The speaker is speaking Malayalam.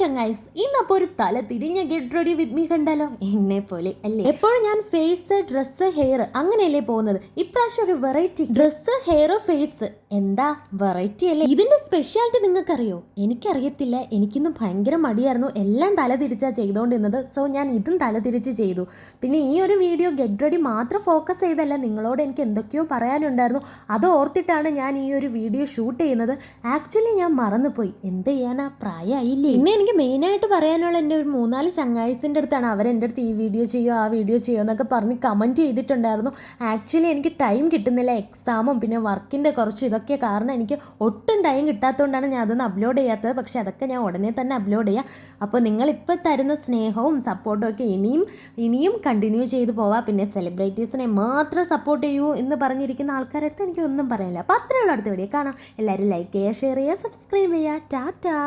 ചങ്ങായിസ് ഇന്നപ്പോൾ ഒരു തല തിരിഞ്ഞ ഗെറ്റ് റെഡി വിത്ത് മീ കണ്ടാലോ? എന്നെ പോലെ അല്ലേ? എപ്പോഴും ഞാൻ ഫേസ്, ഡ്രസ്സ്, ഹെയർ അങ്ങനെയല്ലേ പോകുന്നത്. ഇപ്രാവശ്യം ഒരു വെറൈറ്റി ഡ്രസ്സ്, ഹെയർ, ഫേസ്. എന്താ വെറൈറ്റി അല്ലേ? ഇതിന്റെ സ്പെഷ്യാലിറ്റി നിങ്ങൾക്കറിയോ? എനിക്കറിയത്തില്ല. എനിക്കിന്ന് ഭയങ്കര മടിയായിരുന്നു. എല്ലാം തല തിരിച്ചാ ചെയ്തുകൊണ്ടിരുന്നത്. സോ ഞാൻ ഇതും തല തിരിച്ച് ചെയ്തു. പിന്നെ ഈ ഒരു വീഡിയോ ഗെറ്റ് റെഡി മാത്രം ഫോക്കസ് ചെയ്തല്ല, നിങ്ങളോട് എനിക്ക് എന്തൊക്കെയോ പറയാനുണ്ടായിരുന്നു. അത് ഓർത്തിട്ടാണ് ഞാൻ ഈ ഒരു വീഡിയോ ഷൂട്ട് ചെയ്യുന്നത്. ആക്ച്വലി ഞാൻ മറന്നുപോയി. എന്ത് ചെയ്യാനാ, പ്രായമായില്ലേ? പിന്നെ എനിക്ക് മെയിനായിട്ട് പറയാനുള്ള എൻ്റെ ഒരു 3-4 ചങ്ങായിസിൻ്റെ അടുത്താണ്. അവരെൻ്റെ അടുത്ത് ഈ വീഡിയോ ചെയ്യോ ആ വീഡിയോ ചെയ്യോ എന്നൊക്കെ പറഞ്ഞ് കമൻറ്റ് ചെയ്തിട്ടുണ്ടായിരുന്നു. ആക്ച്വലി എനിക്ക് ടൈം കിട്ടുന്നില്ല. എക്സാമും പിന്നെ വർക്കിൻ്റെ കുറച്ച് ഇതൊക്കെ കാരണം എനിക്ക് ഒട്ടും ടൈം കിട്ടാത്തതുകൊണ്ടാണ് ഞാൻ അതൊന്നും അപ്ലോഡ് ചെയ്യാത്തത്. പക്ഷേ അതൊക്കെ ഞാൻ ഉടനെ തന്നെ അപ്ലോഡ് ചെയ്യാം. അപ്പോൾ നിങ്ങളിപ്പോൾ തരുന്ന സ്നേഹവും സപ്പോർട്ടും ഒക്കെ ഇനിയും കണ്ടിന്യൂ ചെയ്ത് പോവാം. പിന്നെ സെലിബ്രിറ്റീസിനെ മാത്രം സപ്പോർട്ട് ചെയ്യൂ എന്ന് പറഞ്ഞിരിക്കുന്ന ആൾക്കാരുടെ അടുത്ത് എനിക്കൊന്നും പറയാനില്ല. അപ്പോൾ അത്രയുള്ള അടുത്ത വീഡിയോ കാണാം. എല്ലാവരും ലൈക്ക് ചെയ്യുക, ഷെയർ ചെയ്യുക, സബ്സ്ക്രൈബ് ചെയ്യുക. ടാറ്റാ.